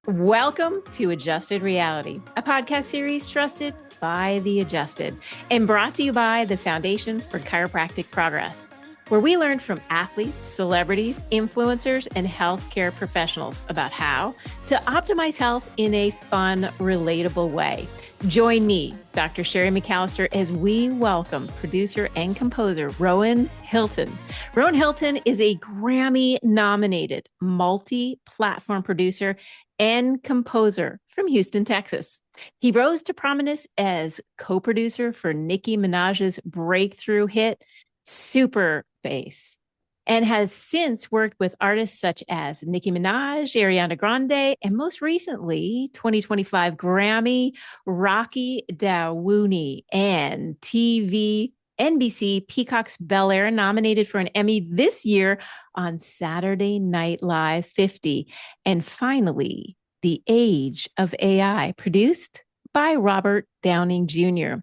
Welcome to Adjusted Reality, a podcast series trusted by the adjusted and brought to you by the Foundation for Chiropractic Progress, where we learn from athletes, celebrities, influencers, and healthcare professionals about how to optimize health in a fun, relatable way. Join me, Dr. Sherry McAllister, as we welcome producer and composer Roahn Hylton. Roahn Hylton is a Grammy-nominated multi-platform producer and composer from Houston, Texas. He rose to prominence as co-producer for Nicki Minaj's breakthrough hit, Super Bass, and has since worked with artists such as Nicki Minaj, Ariana Grande, and most recently, 2025 Grammy, Rocky Dawooni, and TV NBC Peacock's Bel Air, nominated for an Emmy this year on Saturday Night Live 50. And finally, The Age of AI, produced by Robert Downing Jr.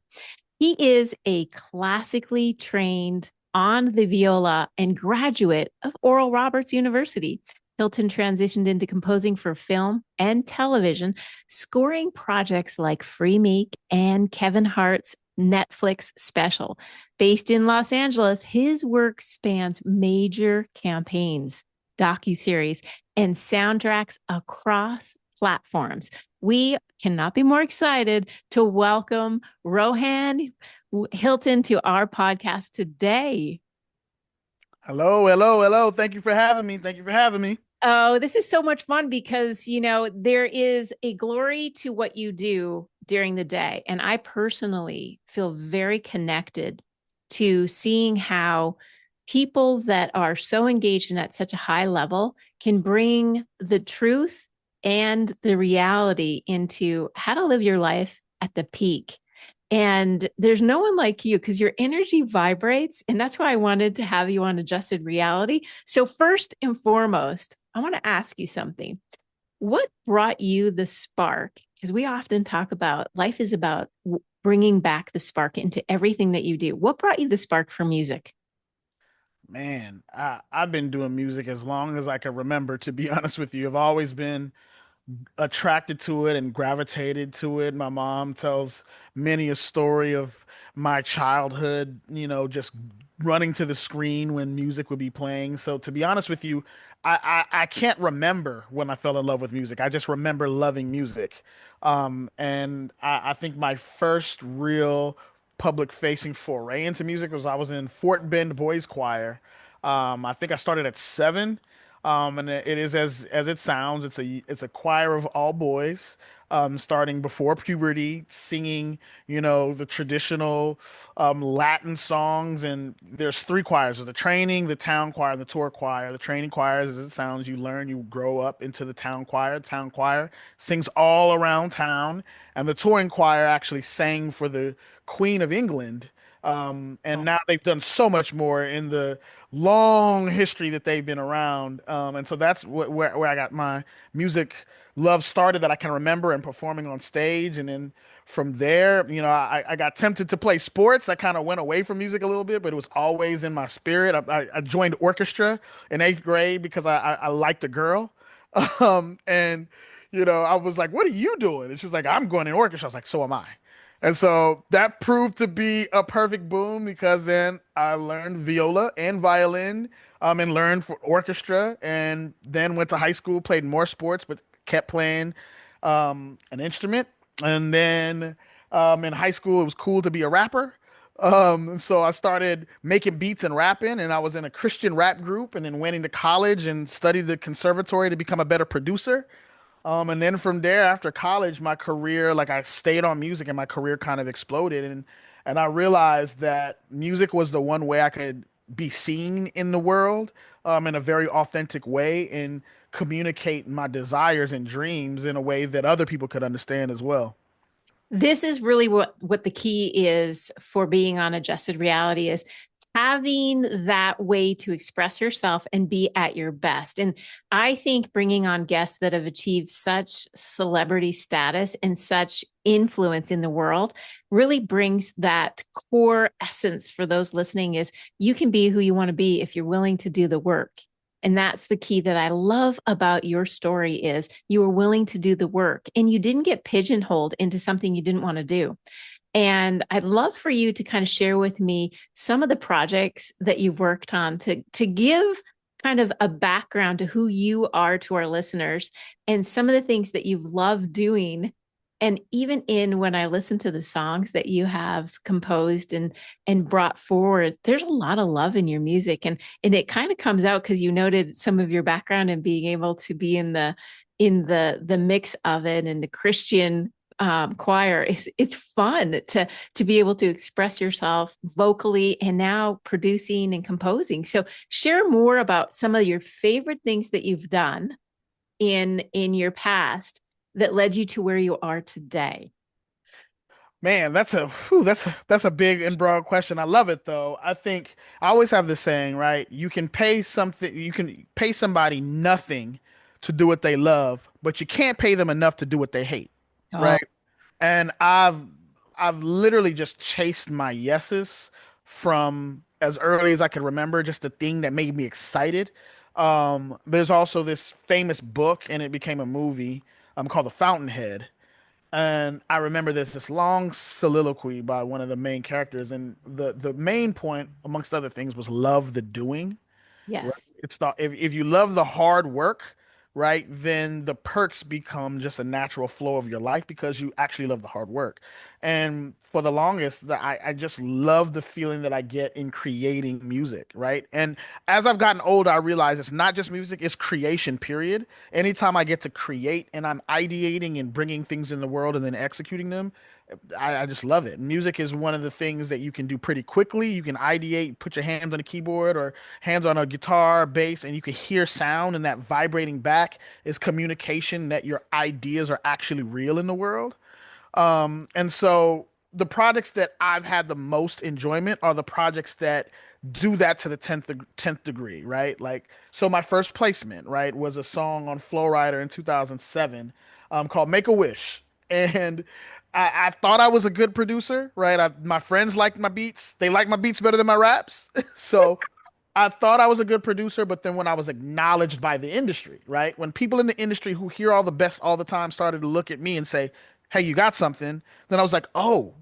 He is a classically trained on the viola and graduate of Oral Roberts University. Hylton transitioned into composing for film and television, scoring projects like Free Meek and Kevin Hart's Netflix special. Based in Los Angeles, his work spans major campaigns, docuseries, and soundtracks across platforms. We cannot be more excited to welcome Roahn Hylton to our podcast today. Hello. Thank you for having me. Oh, this is so much fun because, there is a glory to what you do during the day. And I personally feel very connected to seeing how people that are so engaged and at such a high level can bring the truth and the reality into how to live your life at the peak. And there's no one like you because your energy vibrates. And that's why I wanted to have you on Adjusted Reality. So first and foremost, I want to ask you something. What brought you the spark? Because we often talk about life is about bringing back the spark into everything that you do. What brought you the spark for music? Man, I've been doing music as long as I can remember, to be honest with you. I've always been attracted to it and gravitated to it. My mom tells many a story of my childhood, just running to the screen when music would be playing. So to be honest with you, I can't remember when I fell in love with music. I just remember loving music. And I think my first real public facing foray into music was I was in Fort Bend Boys Choir. I think I started at 7. And it is as it sounds. It's a choir of all boys, starting before puberty, singing, the traditional Latin songs. And there's 3 choirs: there's the training, the town choir, and the tour choir. The training choir is as it sounds. You learn, you grow up into the town choir. The town choir sings all around town, and the touring choir actually sang for the Queen of England. And now they've done so much more in the long history that they've been around. And so that's where I got my music love started, that I can remember, and performing on stage. And then from there, I got tempted to play sports. I kind of went away from music a little bit, but it was always in my spirit. I joined orchestra in 8th grade because I liked a girl. And, I was like, "What are you doing?" And she was like, "I'm going in orchestra." I was like, "So am I." And so that proved to be a perfect boom, because then I learned viola and violin, and learned for orchestra, and then went to high school, played more sports, but kept playing an instrument. And then in high school, it was cool to be a rapper. And so I started making beats and rapping, and I was in a Christian rap group, and then went into college and studied the conservatory to become a better producer. And then from there, after college, my career, like, I stayed on music, and my career kind of exploded. And I realized that music was the one way I could be seen in the world, in a very authentic way, and communicate my desires and dreams in a way that other people could understand as well. This is really what the key is for being on Adjusted Reality is having that way to express yourself and be at your best. And I think bringing on guests that have achieved such celebrity status and such influence in the world really brings that core essence for those listening is you can be who you want to be if you're willing to do the work. And that's the key that I love about your story is you were willing to do the work and you didn't get pigeonholed into something you didn't want to do. And I'd love for you to kind of share with me some of the projects that you've worked on to give kind of a background to who you are to our listeners and some of the things that you've loved doing. And even in when I listen to the songs that you have composed and brought forward, there's a lot of love in your music. And it kind of comes out because you noted some of your background and being able to be in the mix of it and the Christian choir. It's fun to be able to express yourself vocally and now producing and composing. So share more about some of your favorite things that you've done in your past that led you to where you are today. Man, that's a big and broad question. I love it though. I think I always have this saying, right? You can pay somebody nothing to do what they love, but you can't pay them enough to do what they hate, Oh, right? And I've literally just chased my yeses from as early as I can remember, just the thing that made me excited. There's also this famous book, and it became a movie, called The Fountainhead. And I remember there's this long soliloquy by one of the main characters, and the main point, amongst other things, was love the doing. Right. yes. It's the if you love the hard work, right, then the perks become just a natural flow of your life because you actually love the hard work. And for the longest, I just love the feeling that I get in creating music, right? And as I've gotten older, I realize it's not just music, it's creation, period. Anytime I get to create and I'm ideating and bringing things in the world and then executing them, I just love it. Music is one of the things that you can do pretty quickly. You can ideate, put your hands on a keyboard or hands on a guitar, bass, and you can hear sound, and that vibrating back is communication that your ideas are actually real in the world. And so the projects that I've had the most enjoyment are the projects that do that to the 10th degree, right? Like, so my first placement, right, was a song on Flow Rider in 2007, called Make a Wish. And I thought I was a good producer, right? My friends liked my beats. They like my beats better than my raps. So I thought I was a good producer, but then when I was acknowledged by the industry, right? When people in the industry who hear all the best all the time started to look at me and say, "Hey, you got something," then I was like, "Oh,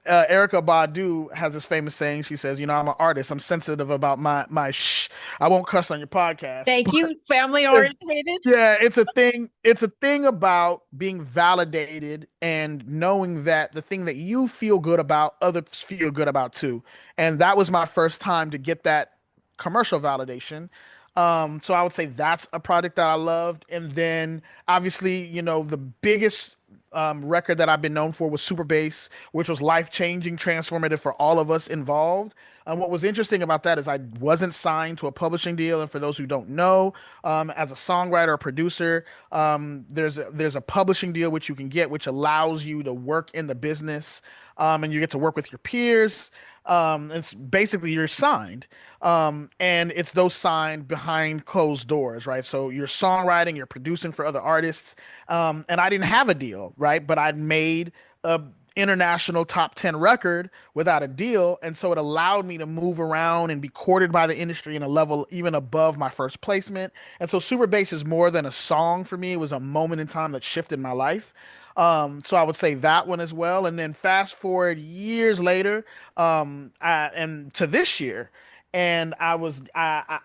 Erica Badu has this famous saying. She says, I'm an artist. I'm sensitive about my shh. I won't cuss on your podcast, Thank but you, family orientated. yeah, it's a thing. It's a thing about being validated and knowing that the thing that you feel good about, others feel good about too. And that was my first time to get that commercial validation. So I would say that's a product that I loved. And then obviously, the biggest record that I've been known for was Super Bass, which was life-changing, transformative for all of us involved. What was interesting about that is I wasn't signed to a publishing deal, and for those who don't know, as a songwriter or producer, there's a publishing deal which you can get, which allows you to work in the business, and you get to work with your peers. It's basically you're signed, and it's those signed behind closed doors, right? So you're songwriting, you're producing for other artists, and I didn't have a deal, right? But I'd made a international top 10 record without a deal, and so it allowed me to move around and be courted by the industry in a level even above my first placement. And so Super Bass is more than a song for me. It was a moment in time that shifted my life. So I would say that one as well. And then fast forward years later, and to this year, and I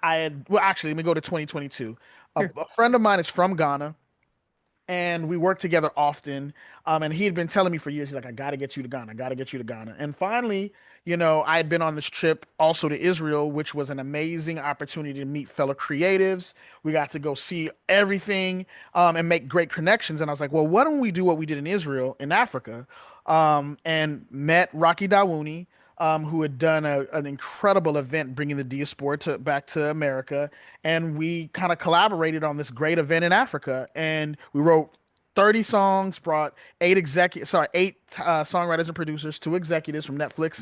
had, well, actually, let me go to 2022. Sure. A friend of mine is from Ghana, and we worked together often. And he had been telling me for years, he's like, "I got to get you to Ghana. I got to get you to Ghana." And finally, I had been on this trip also to Israel, which was an amazing opportunity to meet fellow creatives. We got to go see everything, and make great connections. And I was like, well, why don't we do what we did in Israel, in Africa? And met Rocky Dawouni, who had done an incredible event bringing the diaspora back to America. And we kind of collaborated on this great event in Africa. And we wrote 30 songs, brought eight songwriters and producers, two executives from Netflix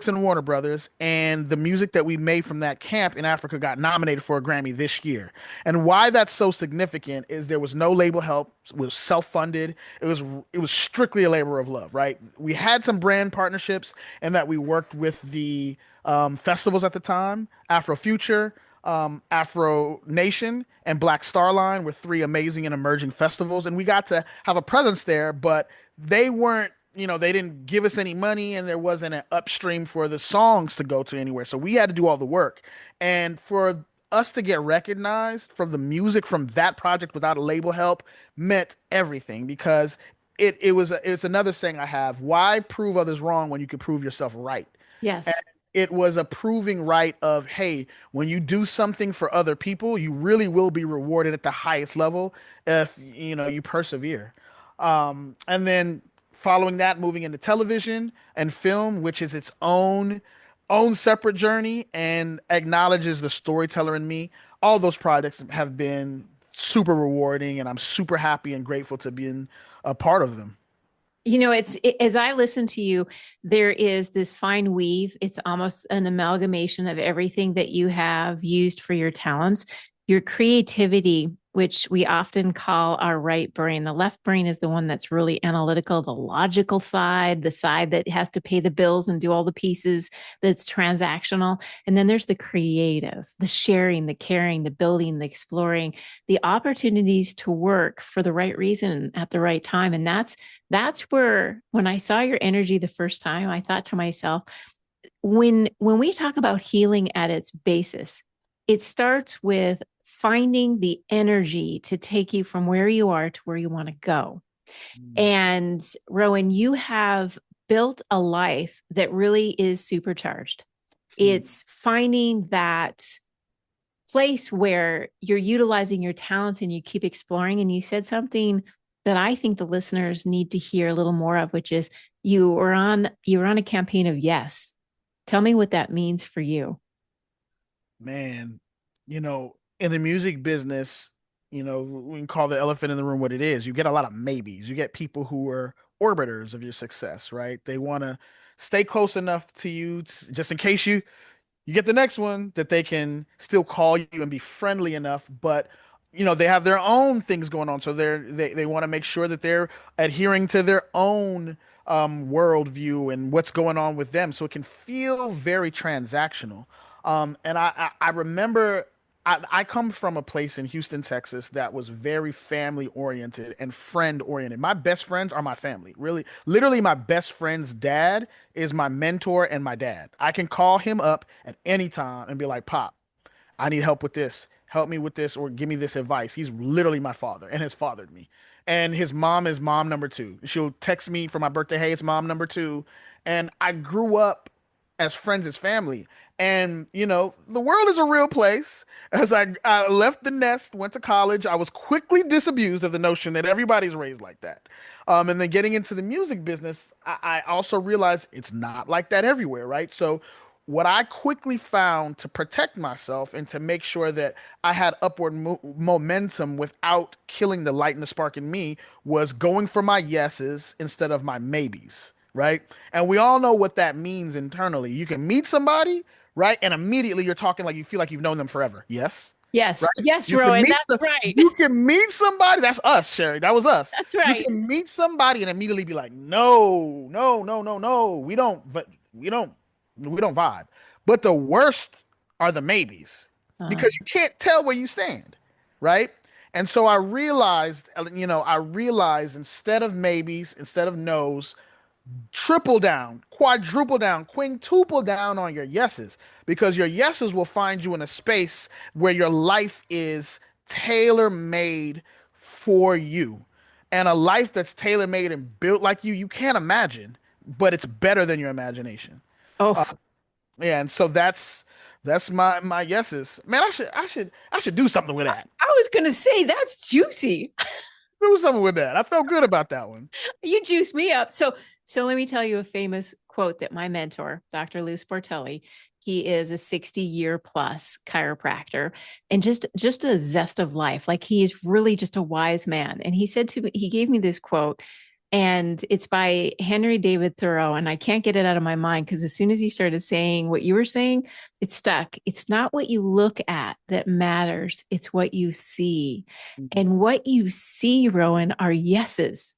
and Warner Brothers, and the music that we made from that camp in Africa got nominated for a Grammy this year. And why that's so significant is there was no label help, it was self-funded. It was strictly a labor of love, right? We had some brand partnerships and that we worked with the festivals at the time. Afrofuture, Afro Nation, and Black Star Line were three amazing and emerging festivals, and we got to have a presence there. But they weren't, they didn't give us any money, and there wasn't an upstream for the songs to go to anywhere. So we had to do all the work, and for us to get recognized from the music from that project without a label help meant everything because it's another saying I have. Why prove others wrong when you could prove yourself right? And Yes. it was a proving right of, hey, when you do something for other people, you really will be rewarded at the highest level if you persevere. And then following that, moving into television and film, which is its own separate journey and acknowledges the storyteller in me. All those projects have been super rewarding, and I'm super happy and grateful to be a part of them. As I listen to you, there is this fine weave. It's almost an amalgamation of everything that you have used for your talents, your creativity, which we often call our right brain. The left brain is the one that's really analytical, the logical side, the side that has to pay the bills and do all the pieces that's transactional. And then there's the creative, the sharing, the caring, the building, the exploring, the opportunities to work for the right reason at the right time. And that's where when I saw your energy the first time, I thought to myself, when we talk about healing at its basis, it starts with finding the energy to take you from where you are to where you want to go. Mm. And Rowan, you have built a life that really is supercharged. Mm. It's finding that place where you're utilizing your talents and you keep exploring. And you said something that I think the listeners need to hear a little more of, which is you were on a campaign of yes. Tell me what that means for you. Man, in the music business, we can call the elephant in the room what it is. You get a lot of maybes. You get people who are orbiters of your success, right? They want to stay close enough to you just in case you get the next one that they can still call you and be friendly enough, but they have their own things going on, so they want to make sure that they're adhering to their own worldview and what's going on with them, so it can feel very transactional. And I remember I come from a place in Houston, Texas that was very family oriented and friend oriented. My best friends are my family. Really, literally, my best friend's dad is my mentor and my dad. I can call him up at any time and be like, Pop, I need help with this. Help me with this or give me this advice. He's literally my father and has fathered me. And his mom is mom number two. She'll text me for my birthday, hey, it's mom number two. And I grew up as friends as family. And, the world is a real place. As I left the nest, went to college, I was quickly disabused of the notion that everybody's raised like that. And then getting into the music business, I also realized it's not like that everywhere, right? So what I quickly found to protect myself and to make sure that I had upward momentum without killing the light and the spark in me was going for my yeses instead of my maybes, right? And we all know what that means internally. You can meet somebody, right? And immediately you're talking like you feel like you've known them forever. Yes, Yes, right? yes, You can Rowan, meet that's right. you can meet somebody. That's us, Sherry. That was us. That's You right. can meet somebody and immediately be like, no, no, no, no, no. We don't vibe. But the worst are the maybes Uh, because you can't tell where you stand, right? And so I realized instead of maybes, instead of no's, triple down, quadruple down, quintuple down on your yeses because your yeses will find you in a space where your life is tailor made for you. And a life that's tailor made and built like you can't imagine, but it's better than your imagination. oh, Yeah, and so that's my yeses. Man, I should do something with that. I was going to say that's juicy. Do something with that. I felt good about that one. You juiced me up. So let me tell you a famous quote that my mentor, Dr. Lou Sportelli, he is a 60-year plus chiropractor and just a zest of life. Like he is really just a wise man. And he said to me, he gave me this quote, and it's by Henry David Thoreau. And I can't get it out of my mind because as soon as he started saying what you were saying, it stuck. It's not what you look at that matters, it's what you see. And what you see, Rowan, are yeses.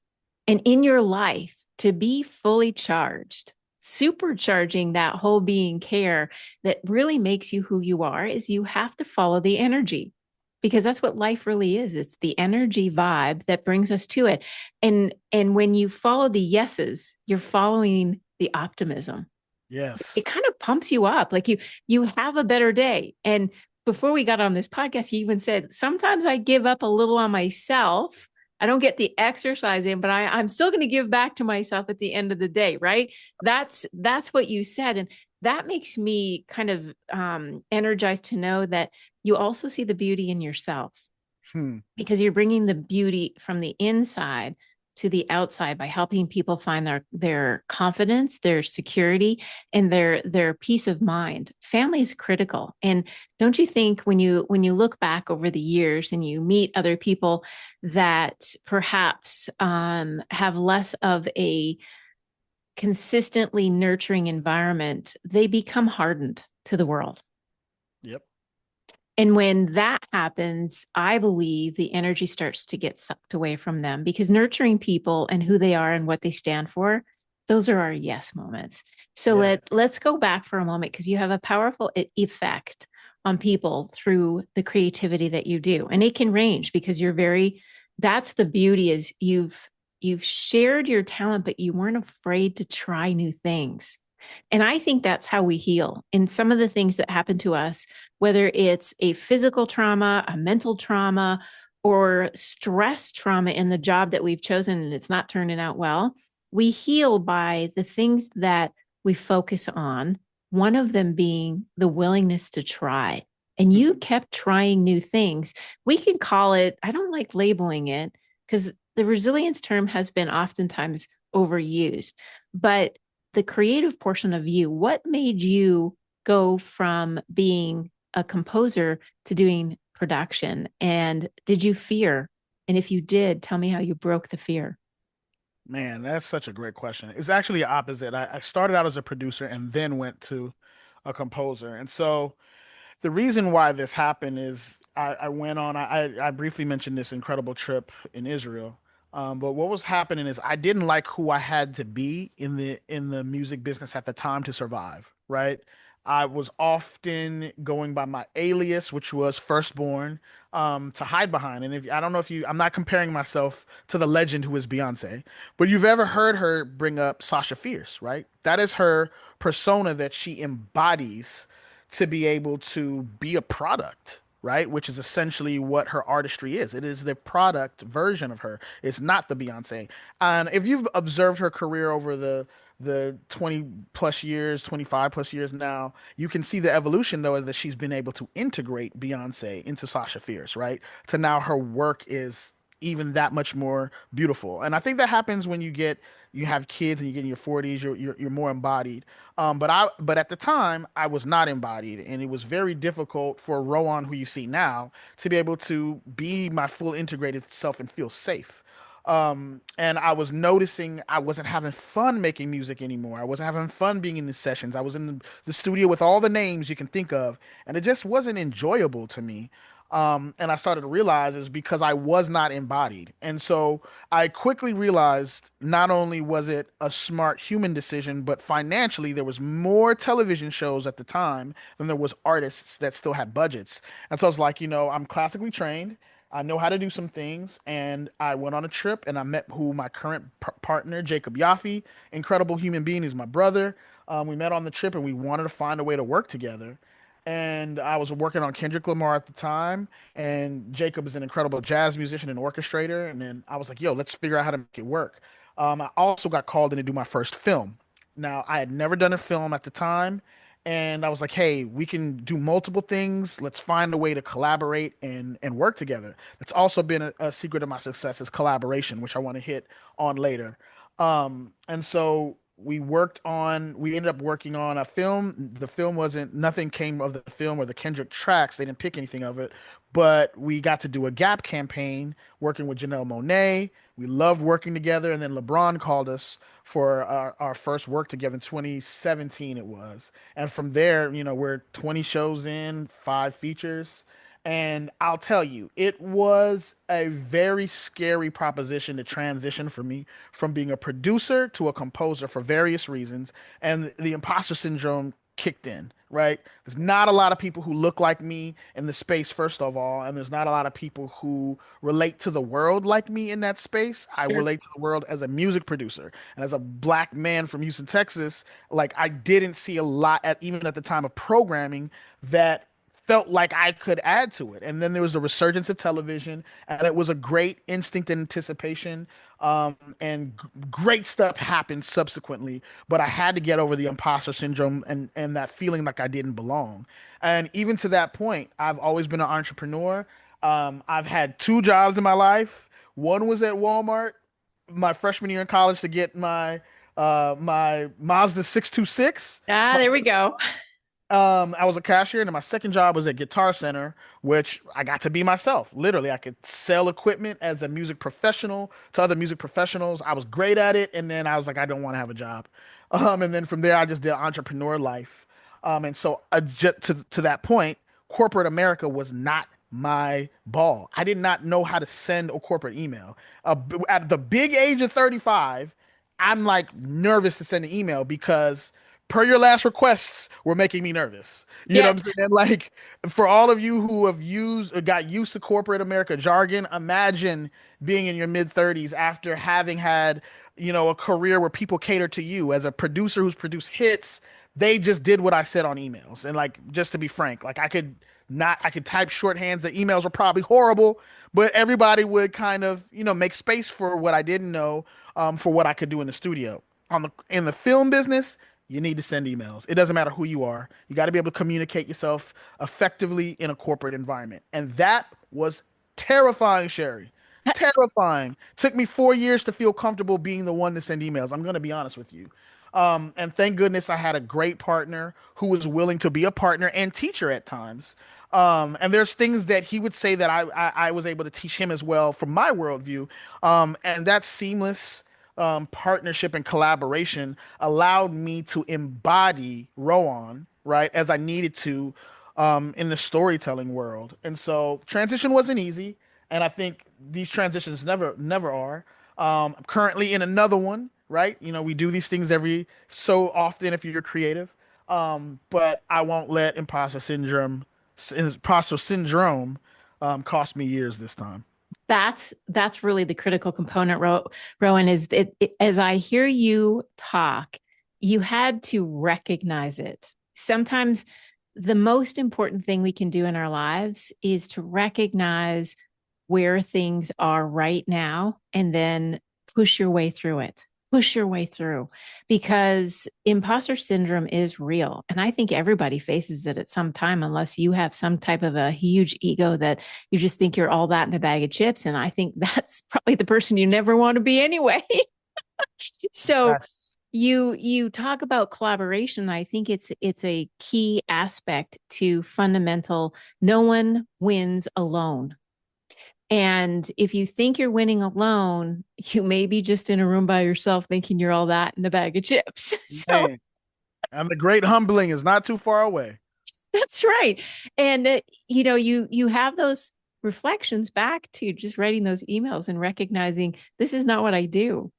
And in your life, to be fully charged, supercharging that whole being care that really makes you who you are is you have to follow the energy because that's what life really is. It's the energy vibe that brings us to it. And when you follow the yeses, you're following the optimism. Yes. It kind of pumps you up. Like you have a better day. And before we got on this podcast, you even said sometimes I give up a little on myself. I don't get the exercise in, but I'm still going to give back to myself at the end of the day, right? That's what you said, and that makes me kind of energized to know that you also see the beauty in yourself Hmm. because you're bringing the beauty from the inside to the outside by helping people find their confidence, their security, and their peace of mind. Family is critical. And don't you think when you look back over the years and you meet other people that perhaps have less of a consistently nurturing environment, they become hardened to the world. Yep. And when that happens, I believe the energy starts to get sucked away from them because nurturing people and who they are and what they stand for, those are our yes moments. So Yeah. let's go back for a moment because you have a powerful effect on people through the creativity that you do. And it can range because you're very that's the beauty is you've shared your talent but you weren't afraid to try new things. And I think that's how we heal. In some of the things that happen to us, whether it's a physical trauma, a mental trauma, or stress trauma in the job that we've chosen and it's not turning out well, we heal by the things that we focus on, one of them being the willingness to try. And you kept trying new things. We can call it, I don't like labeling it because the resilience term has been oftentimes overused, but the creative portion of you, what made you go from being a composer to doing production? And did you fear? And if you did, tell me how you broke the fear. Man, that's such a great question. It's actually the opposite. I started out as a producer and then went to a composer. And so the reason why this happened is I went on, I briefly mentioned this incredible trip in Israel. But what was happening is I didn't like who I had to be in the music business at the time to survive, right? I was often going by my alias, which was Firstborn, to hide behind. And if I don't know if you, I'm not comparing myself to the legend who is Beyonce, but you've ever heard her bring up Sasha Fierce, right? That is her persona that she embodies to be able to be a product, right? Which is essentially what her artistry is. It is the product version of her. It's not the Beyonce. And if you've observed her career over the 20 plus years, 25 plus years now, you can see the evolution though that she's been able to integrate Beyonce into Sasha Fierce, right? To now her work is even that much more beautiful. And I think that happens when you have kids and you get in your 40s, you're more embodied. But at the time I was not embodied, and it was very difficult for Rowan, who you see now, to be able to be my full integrated self and feel safe. And I was noticing I wasn't having fun making music anymore. I wasn't having fun being in the sessions. I was in the studio with all the names you can think of, and it just wasn't enjoyable to me. And I started to realize is because I was not embodied. And so I quickly realized not only was it a smart human decision, but financially there was more television shows at the time than there was artists that still had budgets. And so I was like, I'm classically trained. I know how to do some things, and I went on a trip and I met who my current partner, Jacob Yaffe, incredible human being, is my brother. We met on the trip and we wanted to find a way to work together. And I was working on Kendrick Lamar at the time, and Jacob is an incredible jazz musician and orchestrator. And then I was like, "Yo, let's figure out how to make it work." I also got called in to do my first film. Now, I had never done a film at the time, and I was like, "Hey, we can do multiple things. Let's find a way to collaborate and work together." That's also been a secret of my success is collaboration, which I want to hit on later. And so we ended up working on a film. The film wasn't, nothing came of the film or the Kendrick tracks. They didn't pick anything of it, but we got to do a Gap campaign working with Janelle Monáe. We loved working together. And then LeBron called us for our first work together in 2017 it was. And from there, we're 20 shows in, 5 features. And I'll tell you, it was a very scary proposition to transition for me from being a producer to a composer for various reasons. And the imposter syndrome kicked in, right? There's not a lot of people who look like me in the space, first of all. And there's not a lot of people who relate to the world like me in that space. I Sure. relate to the world as a music producer. And as a black man from Houston, Texas, like I didn't see a lot even at the time of programming that felt like I could add to it. And then there was the resurgence of television, and it was a great instinct and anticipation. And great stuff happened subsequently, but I had to get over the imposter syndrome and that feeling like I didn't belong. And even to that point, I've always been an entrepreneur. I've had two jobs in my life. One was at Walmart my freshman year in college to get my Mazda 626. Ah, there we go. I was a cashier, and then my second job was at Guitar Center, which I got to be myself. Literally, I could sell equipment as a music professional to other music professionals. I was great at it, and then I was like, I don't want to have a job. And then from there, I just did entrepreneur life. And so just to that point, corporate America was not my ball. I did not know how to send a corporate email. At the big age of 35, I'm like nervous to send an email because per your last requests were making me nervous. You know what I'm Yes. saying? Like for all of you who have used or got used to corporate America jargon, imagine being in your mid 30s after having had, a career where people cater to you as a producer who's produced hits. They just did what I said on emails. And like just to be frank, like I could type shorthands. The emails were probably horrible, but everybody would kind of, make space for what I didn't know, for what I could do in the studio. In the film business, you need to send emails. It doesn't matter who you are. You got to be able to communicate yourself effectively in a corporate environment. And that was terrifying, Sherry. Terrifying. Took me 4 years to feel comfortable being the one to send emails. I'm going to be honest with you. And thank goodness I had a great partner who was willing to be a partner and teacher at times. And there's things that he would say that I was able to teach him as well from my worldview. And that seamless partnership and collaboration allowed me to embody Rowan, right, as I needed to in the storytelling world. And so transition wasn't easy, and I think these transitions never are. I'm currently in another one, right? We do these things every so often if you're creative. But I won't let imposter syndrome cost me years this time. That's really the critical component, Rowan, is as I hear you talk, you had to recognize it. Sometimes the most important thing we can do in our lives is to recognize where things are right now and then push your way through it. Push your way through because imposter syndrome is real. And I think everybody faces it at some time, unless you have some type of a huge ego that you just think you're all that in a bag of chips. And I think that's probably the person you never want to be anyway. So you talk about collaboration. I think it's a key aspect to fundamental. No one wins alone. And if you think you're winning alone, you may be just in a room by yourself thinking you're all that in a bag of chips. So Man, and the great humbling is not too far away. that's right. And you have those reflections back to just writing those emails and recognizing this is not what I do.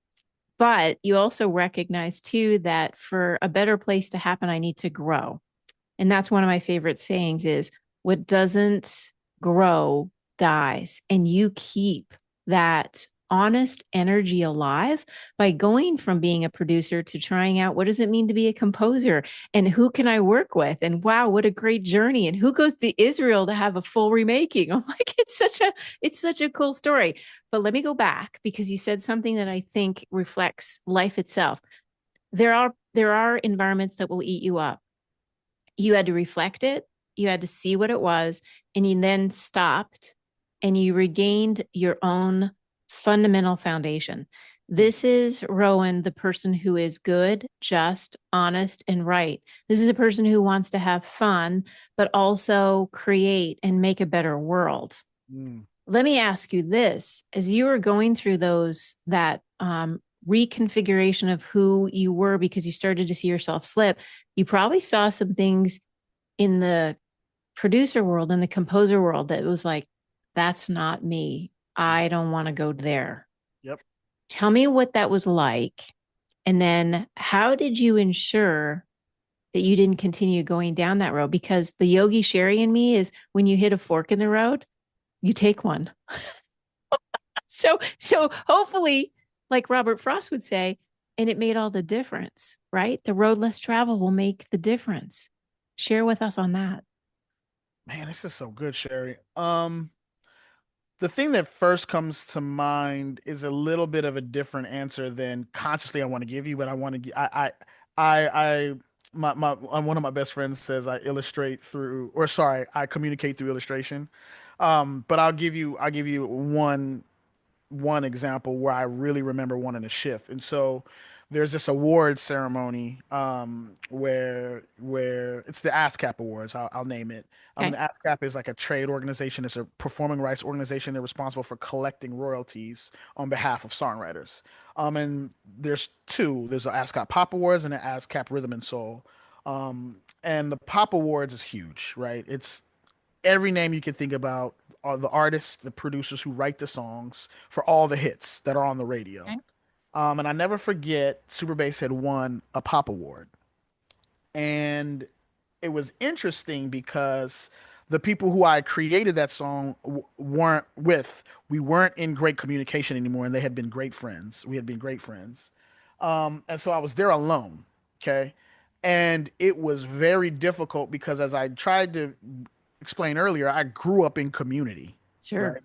But you also recognize too that for a better place to happen, I need to grow. And that's one of my favorite sayings is what doesn't grow dies. And you keep that honest energy alive by going from being a producer to trying out what does it mean to be a composer and who can I work with? And wow, what a great journey. And who goes to Israel to have a full remaking? I'm like, it's such a cool story. But let me go back because you said something that I think reflects life itself. There are environments that will eat you up. You had to reflect it, you had to see what it was, and you then stopped and you regained your own fundamental foundation. This is Rowan, the person who is good, just, honest, and right. This is a person who wants to have fun, but also create and make a better world. Mm. Let me ask you this: as you were going through that reconfiguration of who you were because you started to see yourself slip, you probably saw some things in the producer world and the composer world that was like, that's not me. I don't want to go there. Yep. Tell me what that was like. And then how did you ensure that you didn't continue going down that road? Because the Yogi Sherry in me is when you hit a fork in the road, you take one. So hopefully, like Robert Frost would say, and it made all the difference, right? The road less traveled will make the difference. Share with us on that. Man, this is so good, Sherry. The thing that first comes to mind is a little bit of a different answer than consciously I want to give you, but I want to, I, one of my best friends says I illustrate through, or sorry, I communicate through illustration. But I'll give you one example where I really remember wanting to shift. And so there's this award ceremony where it's the ASCAP Awards. I'll name it. Okay. The ASCAP is like a trade organization. It's a performing rights organization. They're responsible for collecting royalties on behalf of songwriters. And there's two. There's the ASCAP Pop Awards and the ASCAP Rhythm and Soul. And the Pop Awards is huge, right? It's every name you can think about are the artists, the producers who write the songs for all the hits that are on the radio. Okay. And I never forget Super Bass had won a pop award. And it was interesting because the people who I created that song weren't with, we weren't in great communication anymore, and they had been great friends. We had been great friends. And so I was there alone. Okay. And it was very difficult because as I tried to explained earlier, I grew up in community, Sure. right?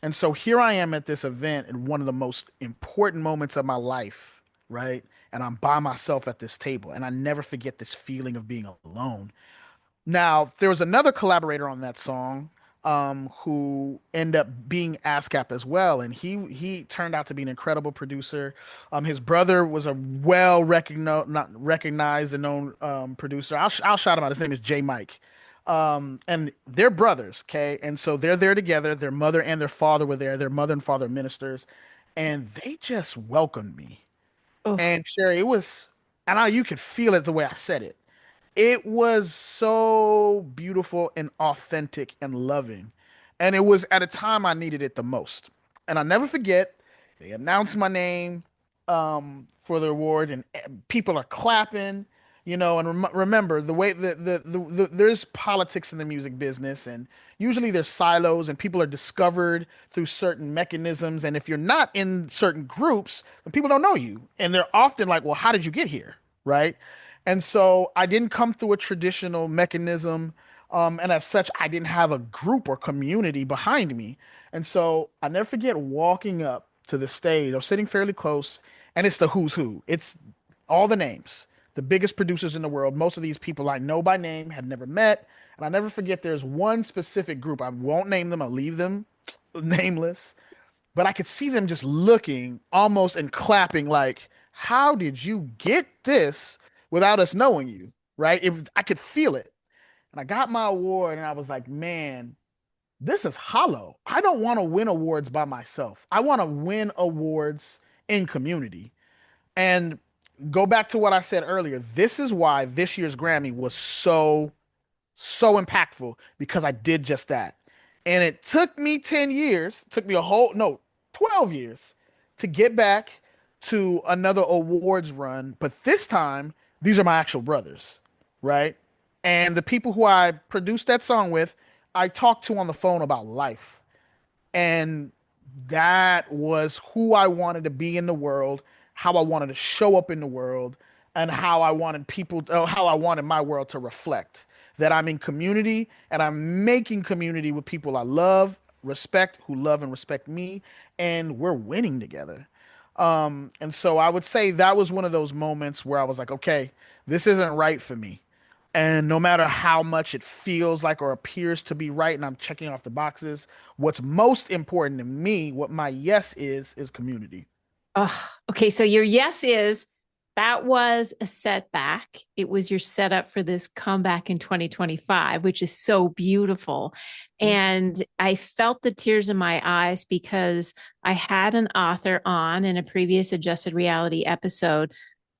And so here I am at this event in one of the most important moments of my life, right? And I'm by myself at this table, and I never forget this feeling of being alone. Now, there was another collaborator on that song, who ended up being ASCAP as well, and he turned out to be an incredible producer. His brother was a well recognized, not recognized and known producer. I'll shout him out. His name is J Mike. And they're brothers, okay? And so they're there together. Their mother and their father were there. Their mother and father are ministers, and they just welcomed me. Oh, And Sherry, it was, and you could feel it the way I said it. It was so beautiful and authentic and loving. And it was at a time I needed it the most. And I'll never forget, they announced my name for the award, and people are clapping, and remember the way there's politics in the music business, and usually there's silos, and people are discovered through certain mechanisms. And if you're not in certain groups, then people don't know you. And they're often like, well, how did you get here? Right. And so I didn't come through a traditional mechanism. And as such, I didn't have a group or community behind me. And so I never forget walking up to the stage. I was sitting fairly close, and it's the who's who. It's all the names, the biggest producers in the world. Most of these people I know by name, had never met. And I never forget there's one specific group. I won't name them, I'll leave them nameless. But I could see them just looking almost and clapping like, how did you get this without us knowing you? Right? I could feel it. And I got my award, and I was like, man, this is hollow. I don't want to win awards by myself. I want to win awards in community. And go back to what I said earlier. This is why this year's Grammy was so impactful, because I did just that. And it took me 10 years, took me a whole, no, 12 years to get back to another awards run. But this time, these are my actual brothers, right? And the people who I produced that song with, I talked to on the phone about life. And that was who I wanted to be in the world, how I wanted to show up in the world, and how I wanted my world to reflect that I'm in community, and I'm making community with people I love, respect, who love and respect me, and we're winning together. And so I would say that was one of those moments where I was like, okay, this isn't right for me. And no matter how much it feels like or appears to be right, and I'm checking off the boxes, what's most important to me, what my yes is community. oh, okay. So your yes is that was a setback. It was your setup for this comeback in 2025, which is so beautiful. Mhm. And I felt the tears in my eyes because I had an author on in a previous Adjusted Reality episode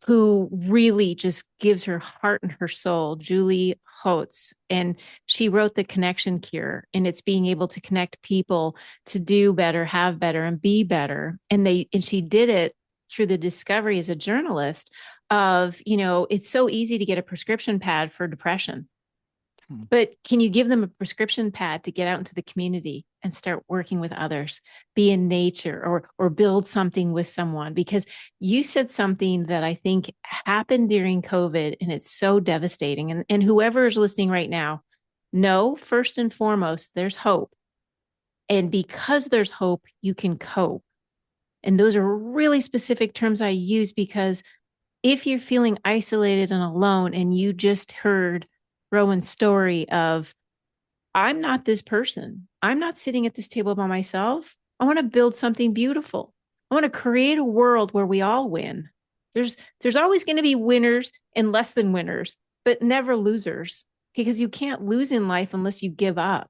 who really just gives her heart and her soul, Julie Holtz. And she wrote The Connection Cure, and it's being able to connect people to do better, have better, and be better. And she did it through the discovery as a journalist of, it's so easy to get a prescription pad for depression, Hmm. but can you give them a prescription pad to get out into the community and start working with others, be in nature, or build something with someone? Because you said something that I think happened during COVID, and it's so devastating. And whoever is listening right now, know first and foremost, there's hope. And because there's hope, you can cope. And those are really specific terms I use because if you're feeling isolated and alone, and you just heard Rowan's story of, I'm not this person. I'm not sitting at this table by myself. I want to build something beautiful. I want to create a world where we all win. There's always going to be winners and less than winners, but never losers, because you can't lose in life unless you give up.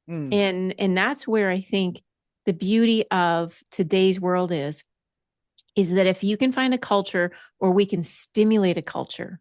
Mm. And that's where I think the beauty of today's world is that if you can find a culture, or we can stimulate a culture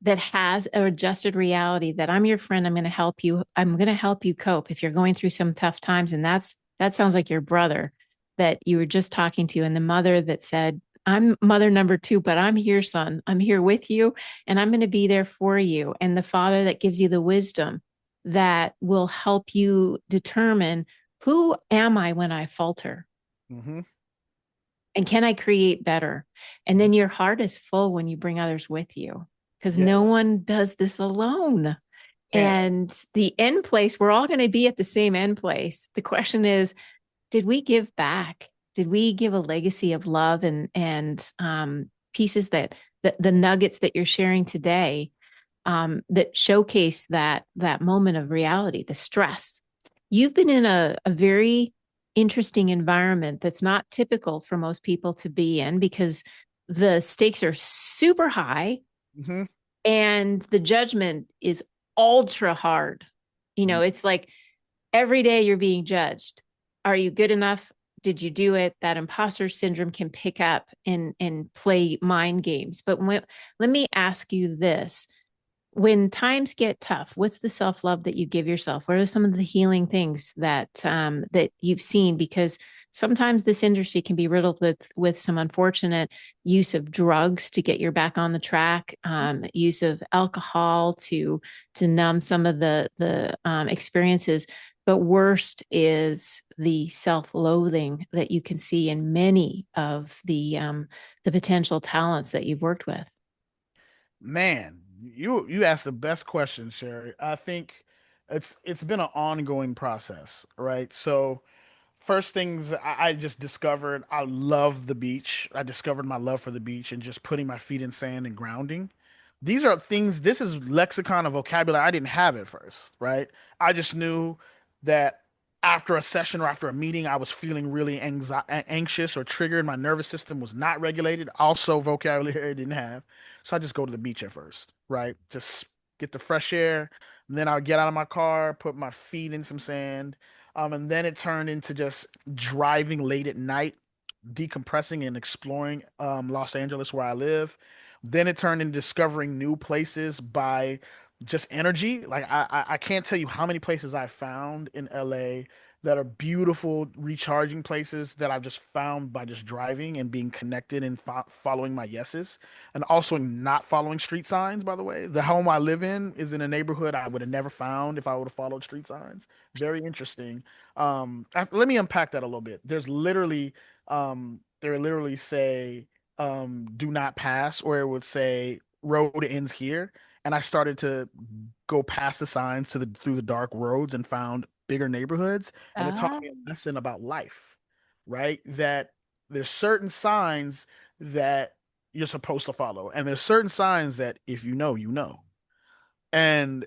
that has a adjusted reality, that I'm your friend, I'm going to help you cope if you're going through some tough times. And that sounds like your brother that you were just talking to, and the mother that said, I'm mother number two, but I'm here, son. I'm here with you, and I'm going to be there for you. And the father that gives you the wisdom that will help you determine, who am I when I falter? Hmm. And can I create better? And then your heart is full when you bring others with you, because Yeah. no one does this alone. And And the end place, we're all going to be at the same end place. The question is, did we give back? Did we give a legacy of love and pieces that the nuggets that you're sharing today, that showcase that moment of reality, the stress? You've been in a very interesting environment that's not typical for most people to be in, because the stakes are super high hmm and the judgment is ultra hard. It's like every day you're being judged. Are you good enough? Did you do it? That imposter syndrome can pick up and play mind games. But let me ask you this: when times get tough, what's the self love that you give yourself? What are some of the healing things that you've seen? Because sometimes this industry can be riddled with some unfortunate use of drugs to get you back on the track, use of alcohol to numb some of the experiences. But worst is the self-loathing that you can see in many of the potential talents that you've worked with. Man, you asked the best question, Sherry. I think it's been an ongoing process, right? So first things I just discovered, I love the beach. I discovered my love for the beach and just putting my feet in sand and grounding. These are things, this is lexicon of vocabulary I didn't have at first, right? I just knew that after a session or after a meeting, I was feeling really anxious or triggered. My nervous system was not regulated. Also, vocabulary I didn't have. So I just go to the beach at first, right? Just get the fresh air. And then I'll get out of my car, put my feet in some sand, and then it turned into just driving late at night, decompressing and exploring Los Angeles where I live. Then it turned into discovering new places by just energy. Like I can't tell you how many places I found in LA that are beautiful recharging places that I've just found by just driving and being connected and following my yeses, and also not following street signs. By the way, the home I live in is in a neighborhood I would have never found if I would have followed street signs. Very interesting. Let me unpack that a little bit. There literally say, do not pass, or it would say road ends here. And I started to go past the signs to the through the dark roads and found bigger neighborhoods. And it taught Ah, me a lesson about life, right? That there's certain signs that you're supposed to follow, and there's certain signs that if you know, you know. And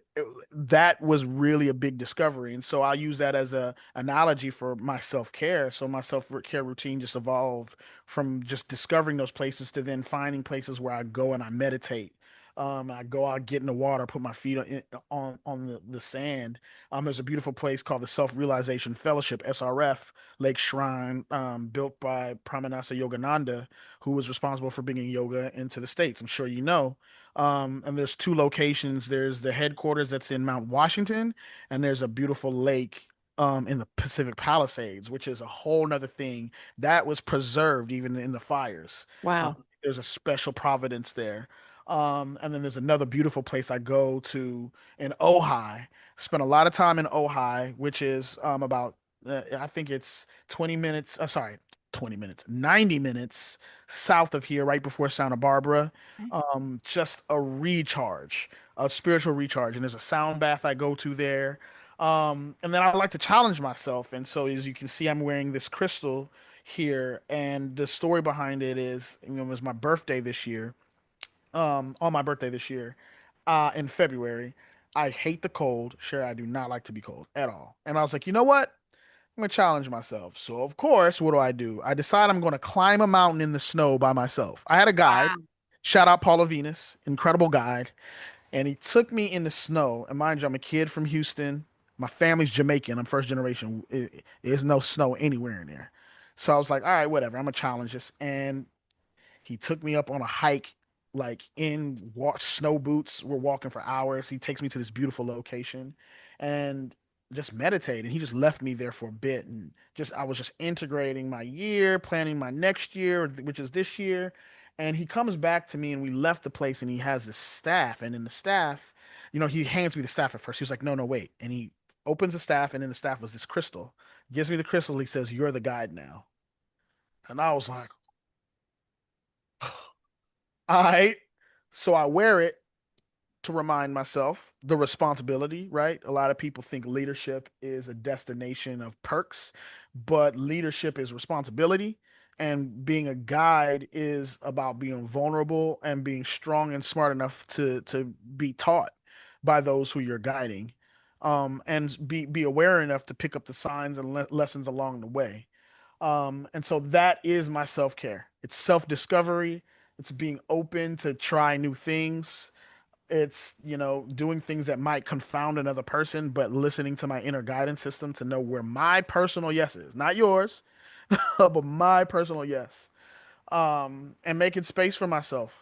that was really a big discovery. And so I use that as a analogy for my self-care. So my self-care routine just evolved from just discovering those places to then finding places where I go and I meditate, I go out, get in the water, put my feet on the sand. There's a beautiful place called the Self-Realization Fellowship, SRF, Lake Shrine, built by Pramanasa Yogananda, who was responsible for bringing yoga into the States. I'm sure you know. And there's two locations. There's the headquarters that's in Mount Washington, and there's a beautiful lake in the Pacific Palisades, which is a whole nother thing that was preserved even in the fires. Wow. There's a special providence there. And then there's another beautiful place I go to in Ojai. Spent a lot of time in Ojai, which is about I think it's 20 minutes. Sorry, 20 minutes, 90 minutes south of here, right before Santa Barbara. Just a recharge, a spiritual recharge. And there's a sound bath I go to there. And then I like to challenge myself. And so as you can see, I'm wearing this crystal here. And the story behind it is, it was my birthday this year, on my birthday this year, in February. I hate the cold. Sure, I do not like to be cold at all. And I was like, you know what? I'm gonna challenge myself. So of course, what do? I decide I'm gonna climb a mountain in the snow by myself. I had a guide. Wow. Shout out Paula Venus, incredible guide. And he took me in the snow. And mind you, I'm a kid from Houston. My family's Jamaican. I'm first generation. There's no snow anywhere in there. So I was like, all right, whatever. I'm gonna challenge this. And he took me up on a hike, like in snow boots. We're walking for hours. He takes me to this beautiful location and just meditate. And he just left me there for a bit. And just, I was just integrating my year, planning my next year, which is this year. And he comes back to me and we left the place and he has this staff. And in the staff, he hands me the staff at first. He was like, no, no, wait. And he opens the staff and in the staff was this crystal. Gives me the crystal. He says, you're the guide now. And I was like, all right. So I wear it to remind myself the responsibility, right? A lot of people think leadership is a destination of perks, but leadership is responsibility. And being a guide is about being vulnerable and being strong and smart enough to be taught by those who you're guiding. And be aware enough to pick up the signs and lessons along the way. And so that is my self-care. It's self-discovery. It's being open to try new things. It's, doing things that might confound another person, but listening to my inner guidance system to know where my personal yes is, not yours, but my personal yes. And making space for myself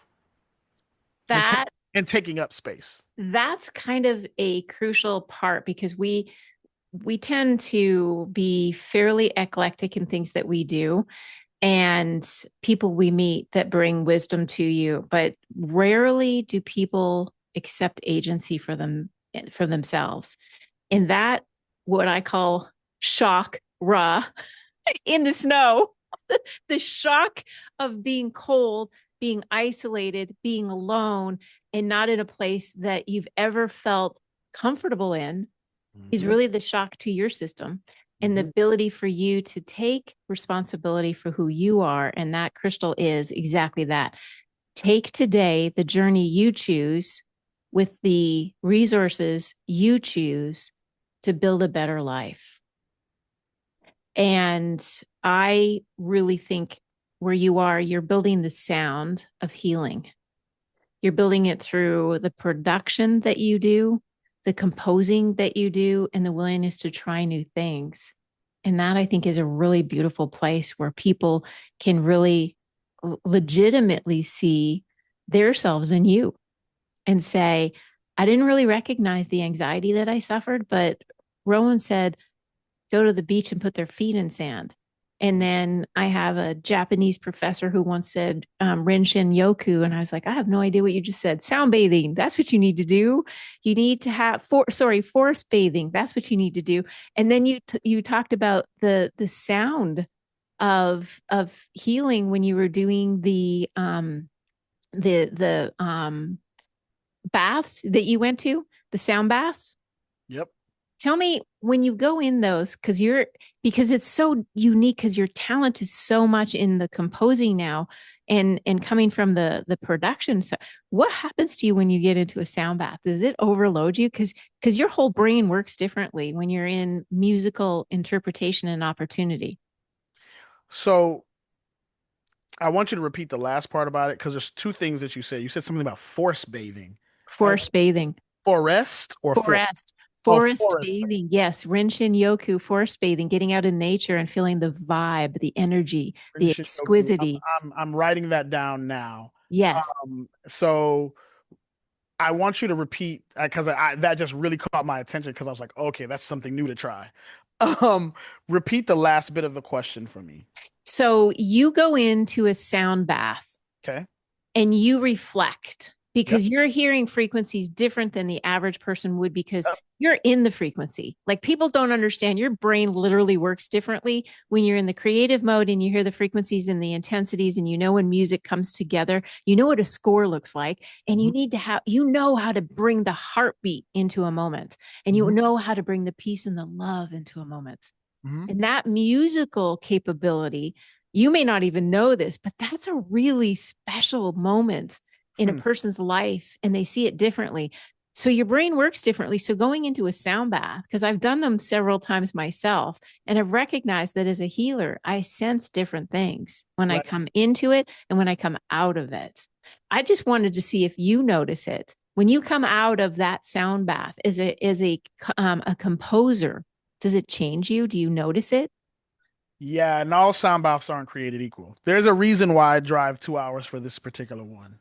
and That and taking up space. that's kind of a crucial part because we tend to be fairly eclectic in things that we do and people we meet that bring wisdom to you, but rarely do people accept agency for themselves. And that what I call shock raw in the snow, the shock of being cold, being isolated, being alone, and not in a place that you've ever felt comfortable in is Hmm. really the shock to your system and the Hmm. ability for you to take responsibility for who you are. And that crystal is exactly that. Take today the journey you choose with the resources you choose to build a better life. And I really think where you are, you're building the sound of healing. You're building it through the production that you do, the composing that you do, and the willingness to try new things. And that I think is a really beautiful place where people can really legitimately see themselves in you and say, I didn't really recognize the anxiety that I suffered, but Rowan said, go to the beach and put their feet in sand. And then I have a Japanese professor who once said Renshin Yoku. And I was like, I have no idea what you just said. Sound bathing. That's what you need to do. You need to have forest bathing. That's what you need to do. And then you talked about the sound of healing when you were doing the baths that you went to, the sound baths. Yep. Tell me when you go in those, because it's so unique, because your talent is so much in the composing now and coming from the production. So what happens to you when you get into a sound bath? Does it overload you? Because your whole brain works differently when you're in musical interpretation and opportunity. So I want you to repeat the last part about it because there's two things that you said. You said something about force bathing. I Forest bathing. forest or for Forest. oh Forest forest. bathing. Yes. Rinshin Yoku, forest bathing, getting out in nature and feeling the vibe, the energy, the Shintoku. exquisity. I'm writing that down now. Yes. So I want you to repeat because that just really caught my attention because I was like, okay, that's something new to try. Um, Repeat the last bit of the question for me. So you go into a sound bath Okay. and you reflect Yep. because you're hearing frequencies different than the average person would because Yep. you're in the frequency. Like people don't understand your brain literally works differently when you're in the creative mode and you hear the frequencies and the intensities and you know when music comes together, you know what a score looks like and you Mhm. need to have you know how to bring the heartbeat into a moment and you Mhm. know how to bring the peace and the love into a moment. Mhm. And that musical capability, you may not even know this, but that's a really special moment in a Hmm. person's life and they see it differently. So your brain works differently. So going into a sound bath, because I've done them several times myself and I've recognized that as a healer, I sense different things when I Right. come into it and when I come out of it. I just wanted to see if you notice it. When you come out of that sound bath as a composer, does it change you? Do you notice it? Yeah, and all sound baths aren't created equal. There's a reason why I drive 2 hours for this particular one,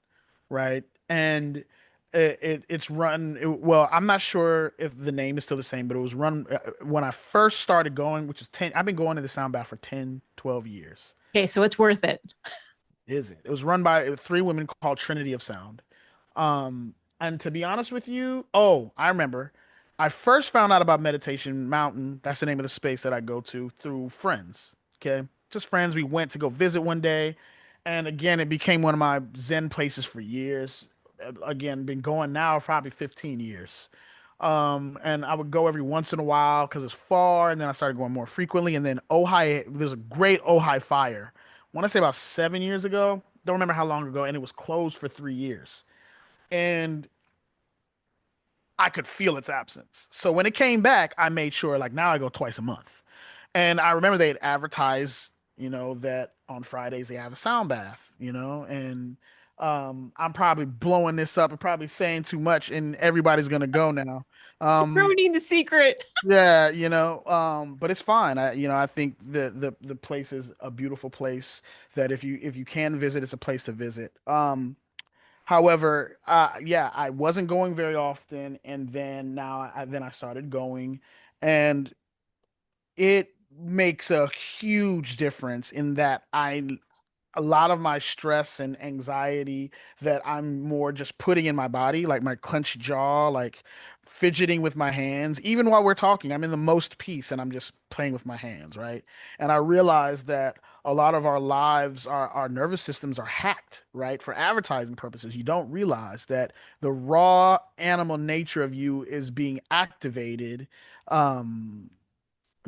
right? And it's run. Well, I'm not sure if the name is still the same, but it was run when I first started going, which is 10. I've been going to the sound bath for 10, 12 years. Okay, so it's worth it. Is it? It was run by three women called Trinity of Sound. And to be honest with you, oh, I remember. I first found out about Meditation Mountain. That's the name of the space that I go to through friends. Okay. Just friends we went to go visit one day. And again, it became one of my Zen places for years. Again, been going now probably 15 years. And I would go every once in a while because it's far, and then I started going more frequently. And then Ojai, there's a great Ojai fire. I want to say about 7 years ago. Don't remember how long ago, and it was closed for 3 years. And I could feel its absence. So when it came back, I made sure like now I go twice a month. And I remember they had advertised, that on Fridays they have a sound bath, and I'm probably blowing this up and probably saying too much and everybody's gonna go now. Um Ruining the secret. yeah, but it's fine. I think the place is a beautiful place that if you can visit, it's a place to visit. However, yeah, I wasn't going very often, and then I started going, and it makes a huge difference in that a lot of my stress and anxiety that I'm more just putting in my body, like my clenched jaw, like fidgeting with my hands. Even while we're talking, I'm in the most peace and I'm just playing with my hands, right? And I realize that a lot of our lives, our nervous systems are hacked, right? For advertising purposes. You don't realize that the raw animal nature of you is being activated. Um,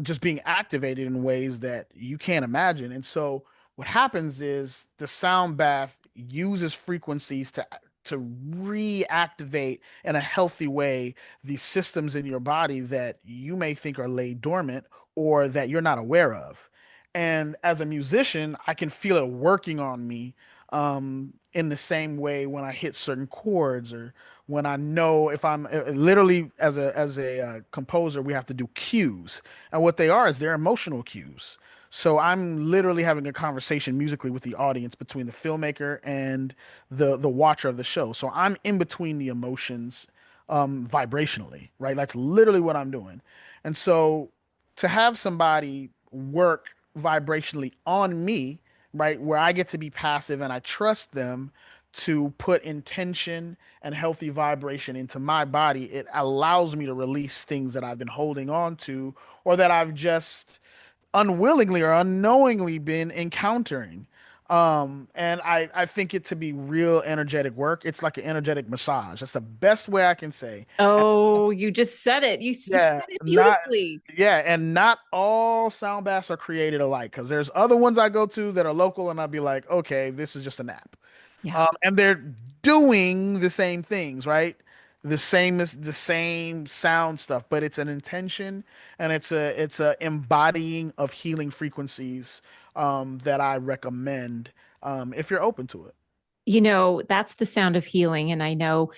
just being activated in ways that you can't imagine. And so what happens is the sound bath uses frequencies to reactivate in a healthy way these systems in your body that you may think are laid dormant or that you're not aware of. And as a musician, I can feel it working on me in the same way when I hit certain chords or when I know if I'm literally as a composer, we have to do cues, and what they are is they're emotional cues. So I'm literally having a conversation musically with the audience between the filmmaker and the watcher of the show. So I'm in between the emotions vibrationally, right? That's literally what I'm doing. And so to have somebody work vibrationally on me, right, where I get to be passive and I trust them to put intention and healthy vibration into my body, it allows me to release things that I've been holding on to or that I've just unwillingly or unknowingly been encountering. And I think it to be real energetic work. It's like an energetic massage. That's the best way I can say. Oh, you just said it. You said Yeah, it not beautifully. yeah, and not all sound baths are created alike because there's other ones I go to that are local, and I'll be like, okay, this is just an app. Yeah. And they're doing the same things, right? The same sound stuff, but it's an intention and it's a embodying of healing frequencies that I recommend. if you're open to it. That's the sound of healing. And I know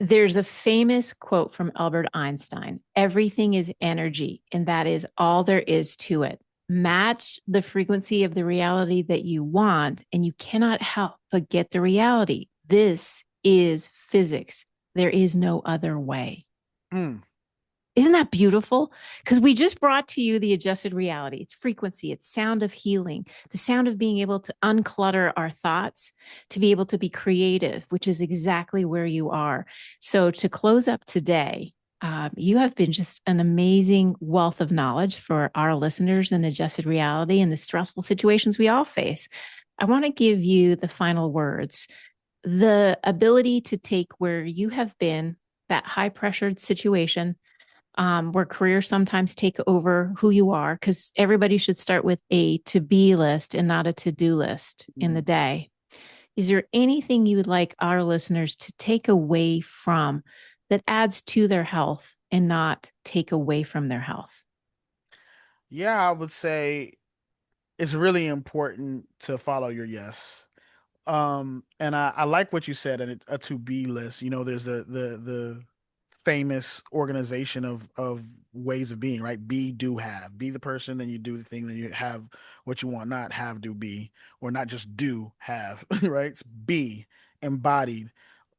there's a famous quote from Albert Einstein: everything is energy, and that is all there is to it. Match the frequency of the reality that you want, and you cannot help but get the reality. This is physics. There is no other way. Mm, Isn't that beautiful? Because we just brought to you the adjusted reality. It's frequency, it's sound of healing, the sound of being able to unclutter our thoughts, to be able to be creative, which is exactly where you are. So, to close up today, you have been just an amazing wealth of knowledge for our listeners in adjusted reality and the stressful situations we all face. I want to give you the final words. The ability to take where you have been, that high pressured situation, where careers sometimes take over who you are, because everybody should start with a to be list and not a to do list in the mm. day. Is there anything you would like our listeners to take away from that adds to their health and not take away from their health? Yeah, I would say it's really important to follow your yes. And I like what you said, and a to be list. There's the famous organization of ways of being, right? Be, do, have. Be the person, then you do the thing, then you have what you want, not have, do, be, or not just do, have, right? It's be, embodied.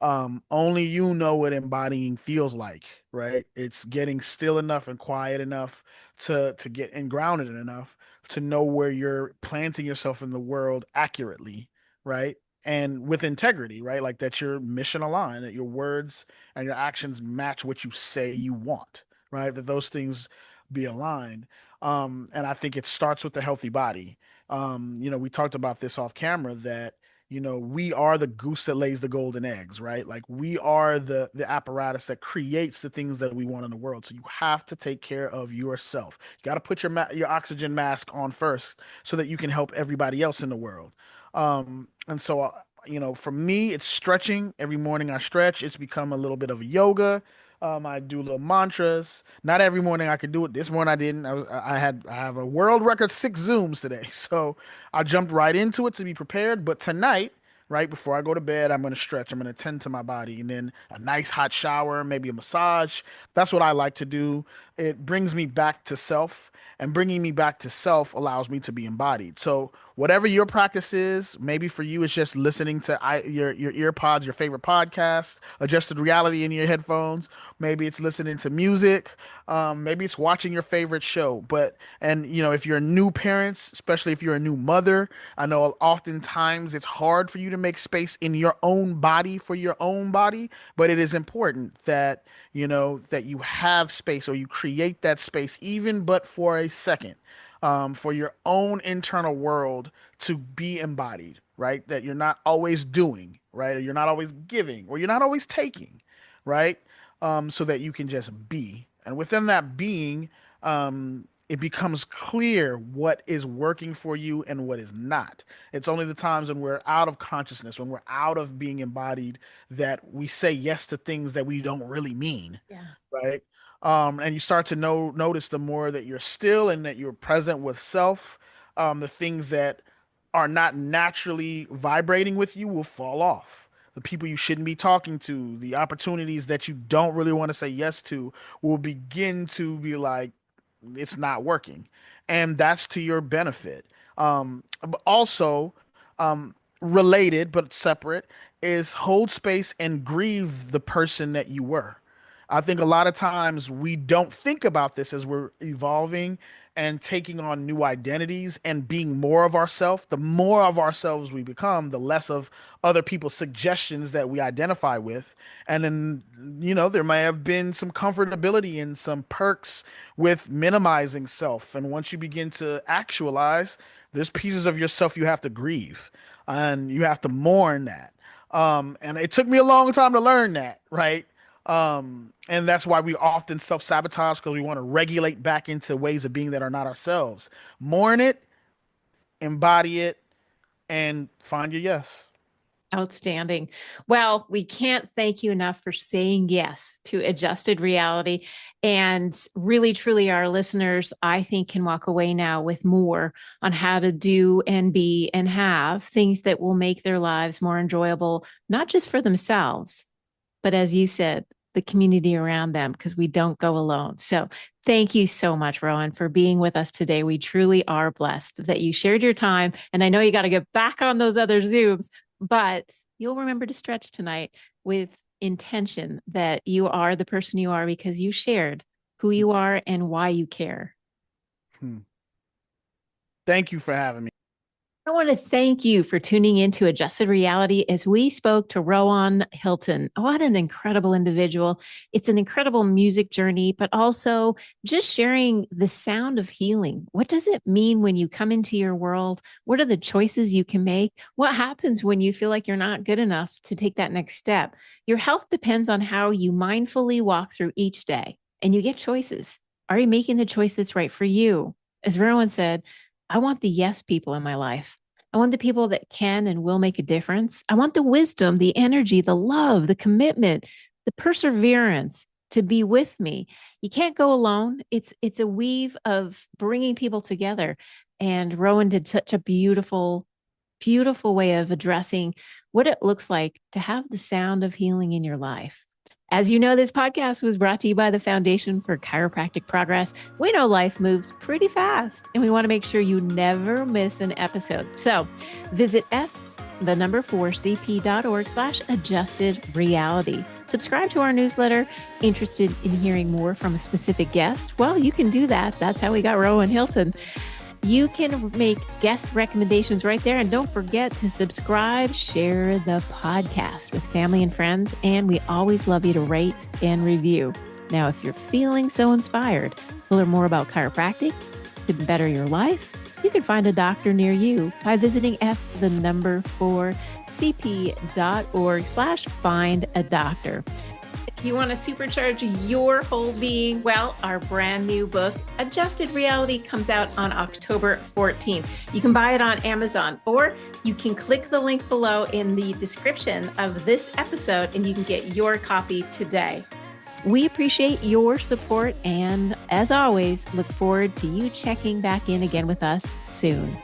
Only you know what embodying feels like, right? It's getting still enough and quiet enough to get and grounded enough to know where you're planting yourself in the world accurately, right? And with integrity, right? Like that your mission aligned, that your words and your actions match what you say you want, right? That those things be aligned. And I think it starts with a healthy body. We talked about this off camera that we are the goose that lays the golden eggs, right? Like we are the apparatus that creates the things that we want in the world. So you have to take care of yourself. You got to put your oxygen mask on first so that you can help everybody else in the world. And so for me, it's stretching. Every morning I stretch. It's become a little bit of a yoga. I do little mantras. Not every morning I could do it. This morning I didn't. I have a world record 6 Zooms today, so I jumped right into it to be prepared. But tonight, right before I go to bed, I'm gonna stretch. I'm gonna tend to my body, and then a nice hot shower, maybe a massage. That's what I like to do. It brings me back to self, and bringing me back to self allows me to be embodied. So whatever your practice is, maybe for you it's just listening to your ear pods, your favorite podcast, adjusted reality in your headphones. Maybe it's listening to music. Maybe it's watching your favorite show. If you're new parents, especially if you're a new mother, I know oftentimes it's hard for you to make space in your own body for your own body, but it is important that you have space or you create that space, even but for a second, for your own internal world to be embodied, right? That you're not always doing, right? Or you're not always giving, or you're not always taking, right? So that you can just be. And within that being, it becomes clear what is working for you and what is not. It's only the times when we're out of consciousness, when we're out of being embodied, that we say yes to things that we don't really mean, Yeah. right? And you start to notice the more that you're still and that you're present with self, the things that are not naturally vibrating with you will fall off. The people you shouldn't be talking to, the opportunities that you don't really want to say yes to, will begin to be like, it's not working. And that's to your benefit. But also, related but separate, is hold space and grieve the person that you were. I think a lot of times we don't think about this as we're evolving and taking on new identities and being more of ourselves. The more of ourselves we become, the less of other people's suggestions that we identify with. And then, there may have been some comfortability and some perks with minimizing self. And once you begin to actualize, there's pieces of yourself you have to grieve and you have to mourn that. And it took me a long time to learn that, right? And that's why we often self-sabotage because we want to regulate back into ways of being that are not ourselves. Mourn it, embody it, and find your yes. Outstanding. Well, we can't thank you enough for saying yes to adjusted reality. And really, truly, our listeners, I think, can walk away now with more on how to do and be and have things that will make their lives more enjoyable, not just for themselves, but as you said, the community around them, because we don't go alone. So thank you so much, Rowan, for being with us today. We truly are blessed that you shared your time. And I know you got to get back on those other Zooms, but you'll remember to stretch tonight with intention that you are the person you are because you shared who you are and why you care. Thank you for having me. I want to thank you for tuning into Adjusted Reality as we spoke to Roahn Hylton. What an incredible individual. It's an incredible music journey, but also just sharing the sound of healing. What does it mean when you come into your world? What are the choices you can make? What happens when you feel like you're not good enough to take that next step? Your health depends on how you mindfully walk through each day, and you get choices. Are you making the choice that's right for you? As Rowan said, I want the yes people in my life. I want the people that can and will make a difference. I want the wisdom, the energy, the love, the commitment, the perseverance to be with me. You can't go alone. It's a weave of bringing people together. And Rowan did such a beautiful, beautiful way of addressing what it looks like to have the sound of healing in your life. As you know, this podcast was brought to you by the Foundation for Chiropractic Progress. We know life moves pretty fast, and we want to make sure you never miss an episode. So visit the4cp.org/adjusted reality. Subscribe to our newsletter. Interested in hearing more from a specific guest? Well, you can do that. That's how we got Roahn Hylton. You can make guest recommendations right there. And don't forget to subscribe, share the podcast with family and friends. And we always love you to rate and review. Now, if you're feeling so inspired to learn more about chiropractic, to better your life, you can find a doctor near you by visiting the4cp.org/find a doctor. If you want to supercharge your whole being, well, our brand new book, Adjusted Reality, comes out on October 14th. You can buy it on Amazon, or you can click the link below in the description of this episode and you can get your copy today. We appreciate your support and, as always, look forward to you checking back in again with us soon.